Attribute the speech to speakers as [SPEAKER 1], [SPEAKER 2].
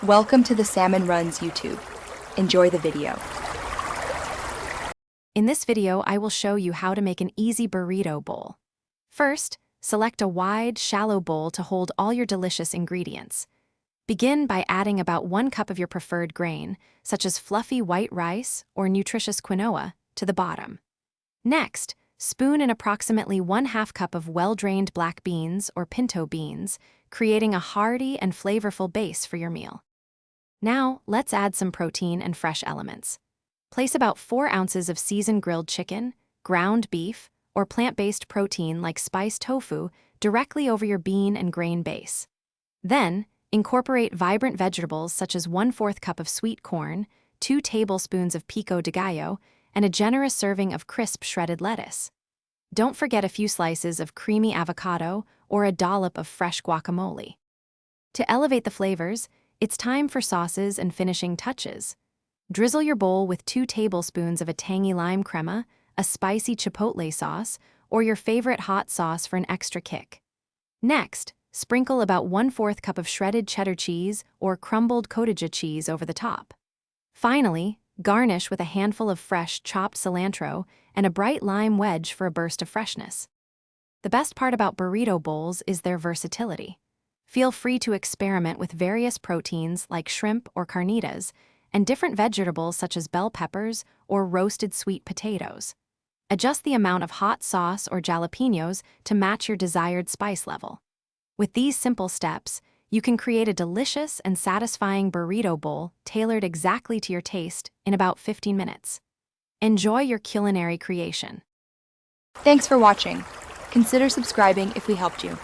[SPEAKER 1] Welcome to the Salmon Runs YouTube. Enjoy the video.
[SPEAKER 2] In this video, I will show you how to make an easy burrito bowl. First, select a wide, shallow bowl to hold all your delicious ingredients. Begin by adding about 1 cup of your preferred grain, such as fluffy white rice or nutritious quinoa, to the bottom. Next, spoon in approximately 1/2 cup of well-drained black beans or pinto beans, creating a hearty and flavorful base for your meal. Now, let's add some protein and fresh elements. Place about 4 ounces of seasoned grilled chicken, ground beef, or plant-based protein like spiced tofu directly over your bean and grain base. Then, incorporate vibrant vegetables such as 1/4 cup of sweet corn, 2 tablespoons of pico de gallo, and a generous serving of crisp shredded lettuce. Don't forget a few slices of creamy avocado or a dollop of fresh guacamole. To elevate the flavors, it's time for sauces and finishing touches. Drizzle your bowl with 2 tablespoons of a tangy lime crema, a spicy chipotle sauce, or your favorite hot sauce for an extra kick. Next, sprinkle about 1/4 cup of shredded cheddar cheese or crumbled cottage cheese over the top. Finally, garnish with a handful of fresh chopped cilantro and a bright lime wedge for a burst of freshness. The best part about burrito bowls is their versatility. Feel free to experiment with various proteins like shrimp or carnitas, and different vegetables such as bell peppers or roasted sweet potatoes. Adjust the amount of hot sauce or jalapenos to match your desired spice level. With these simple steps, you can create a delicious and satisfying burrito bowl tailored exactly to your taste in about 15 minutes. Enjoy your culinary creation.
[SPEAKER 1] Thanks for watching. Consider subscribing if we helped you.